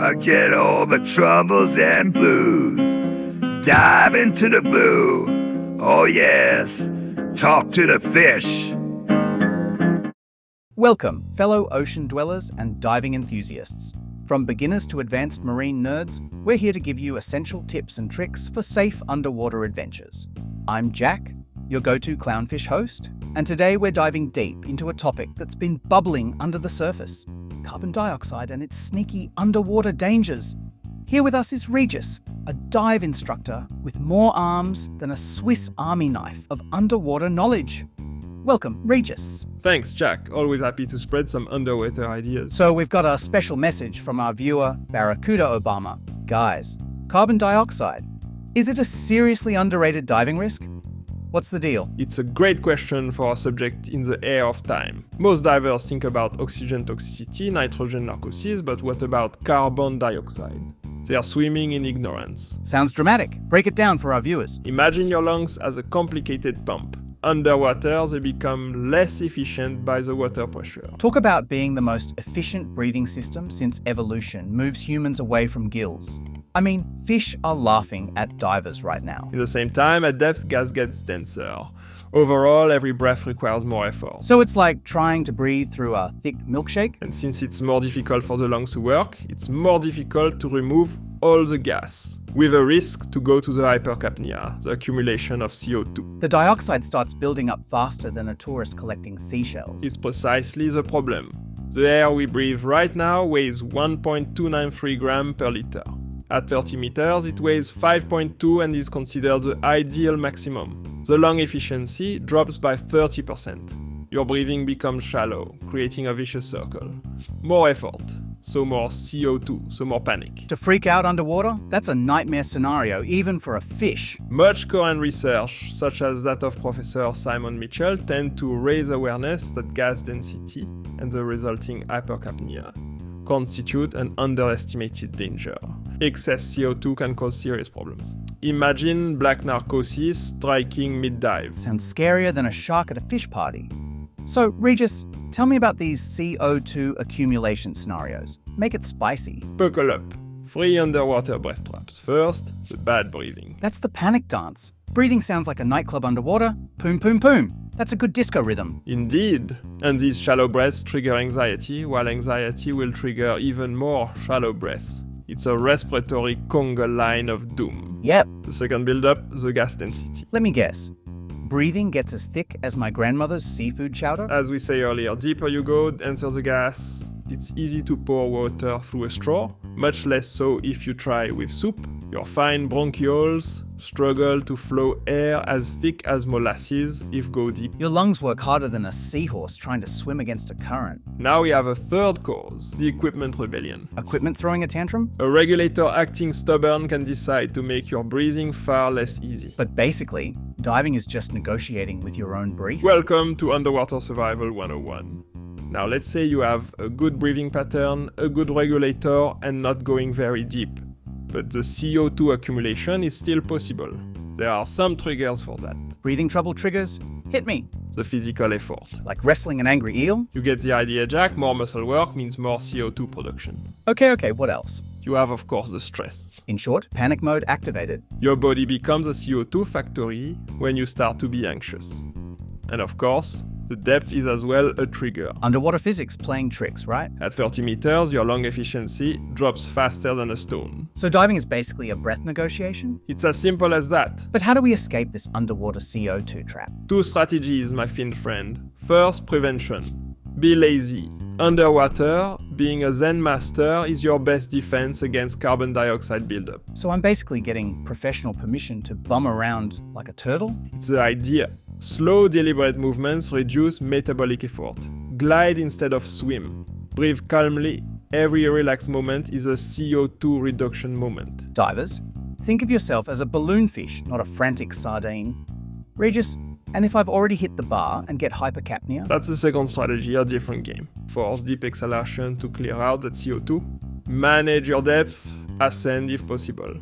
Forget all the troubles and blues. Dive into the blue. Oh yes, talk to the fish. Welcome, fellow ocean dwellers and diving enthusiasts. From beginners to advanced marine nerds, we're here to give you essential tips and tricks for safe underwater adventures. I'm Jack, your go-to clownfish host, and today we're diving deep into a topic that's been bubbling under the surface: carbon dioxide and its sneaky underwater dangers. Here with us is Regis, a dive instructor with more arms than a Swiss Army knife of underwater knowledge. Welcome, Regis. Thanks, Jack. Always happy to spread some underwater ideas. So we've got a special message from our viewer, Barracuda Obama. Guys, carbon dioxide. Is it a seriously underrated diving risk? What's the deal? It's a great question for a subject in the air of time. Most divers think about oxygen toxicity, nitrogen narcosis, but what about carbon dioxide? They are swimming in ignorance. Sounds dramatic. Break it down for our viewers. Imagine your lungs as a complicated pump. Underwater, they become less efficient by the water pressure. Talk about being the most efficient breathing system since evolution moves humans away from gills. I mean, fish are laughing at divers right now. At the same time, at depth, gas gets denser. Overall, every breath requires more effort. So it's like trying to breathe through a thick milkshake? And since it's more difficult for the lungs to work, it's more difficult to remove all the gas, with a risk to go to the hypercapnia, the accumulation of CO2. The dioxide starts building up faster than a tourist collecting seashells. It's precisely the problem. The air we breathe right now weighs 1.293 grams per liter. At 30 meters, it weighs 5.2 and is considered the ideal maximum. The lung efficiency drops by 30%. Your breathing becomes shallow, creating a vicious circle. More effort, so more CO2, so more panic. To freak out underwater? That's a nightmare scenario, even for a fish. Much current research, such as that of Professor Simon Mitchell, tend to raise awareness that gas density and the resulting hypercapnia constitute an underestimated danger. Excess CO2 can cause serious problems. Imagine black narcosis striking mid-dive. Sounds scarier than a shark at a fish party. So, Regis, tell me about these CO2 accumulation scenarios. Make it spicy. Buckle up. 3 underwater breath traps. First, the bad breathing. That's the panic dance. Breathing sounds like a nightclub underwater. Poom, poom, poom. That's a good disco rhythm. Indeed. And these shallow breaths trigger anxiety, while anxiety will trigger even more shallow breaths. It's a respiratory conga line of doom. Yep. The second buildup, the gas density. Let me guess. Breathing gets as thick as my grandmother's seafood chowder? As we say earlier, deeper you go, denser the gas. It's easy to pour water through a straw, much less so if you try with soup. Your fine bronchioles struggle to flow air as thick as molasses if go deep. Your lungs work harder than a seahorse trying to swim against a current. Now we have a third cause, the equipment rebellion. Equipment throwing a tantrum? A regulator acting stubborn can decide to make your breathing far less easy. But basically, diving is just negotiating with your own breath. Welcome to Underwater Survival 101. Now let's say you have a good breathing pattern, a good regulator, and not going very deep. But the CO2 accumulation is still possible. There are some triggers for that. Breathing trouble triggers? Hit me. The physical effort. Like wrestling an angry eel? You get the idea, Jack. More muscle work means more CO2 production. Okay, what else? You have, of course, the stress. In short, panic mode activated. Your body becomes a CO2 factory when you start to be anxious. And of course, the depth is as well a trigger. Underwater physics playing tricks, right? At 30 meters, your lung efficiency drops faster than a stone. So diving is basically a breath negotiation? It's as simple as that. But how do we escape this underwater CO2 trap? 2 strategies, my fin friend. First, prevention. Be lazy. Underwater, being a Zen master is your best defense against carbon dioxide buildup. So I'm basically getting professional permission to bum around like a turtle? It's the idea. Slow, deliberate movements reduce metabolic effort. Glide instead of swim. Breathe calmly. Every relaxed moment is a CO2 reduction moment. Divers, think of yourself as a balloon fish, not a frantic sardine. Regis, and if I've already hit the bar and get hypercapnia? That's the second strategy, a different game. Force deep exhalation to clear out that CO2. Manage your depth. Ascend if possible.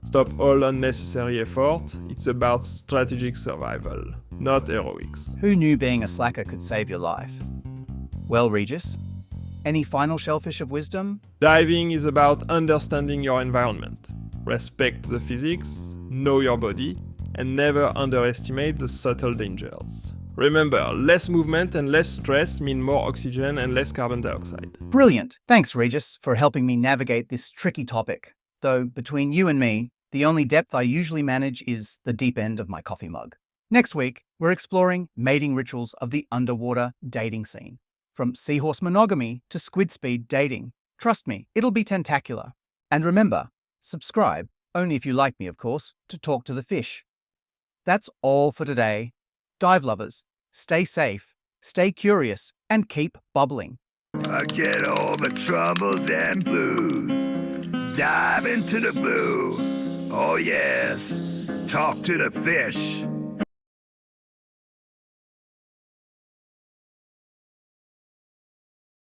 Stop all unnecessary effort. It's about strategic survival, not heroics. Who knew being a slacker could save your life? Well, Regis, Any final shellfish of wisdom? Diving is about understanding your environment. Respect the physics, know your body, and never underestimate the subtle dangers. Remember, less movement and less stress mean more oxygen and less carbon dioxide. Brilliant. Thanks, Regis, for helping me navigate this tricky topic. Though, between you and me, the only depth I usually manage is the deep end of my coffee mug. Next week, we're exploring mating rituals of the underwater dating scene. From seahorse monogamy to squid speed dating. Trust me, it'll be tentacular. And remember, subscribe, only if you like me, of course, to talk to the fish. That's all for today. Dive lovers, stay safe, stay curious, and keep bubbling. Forget all the troubles and blues. Dive into the blue. Oh yes, talk to the fish.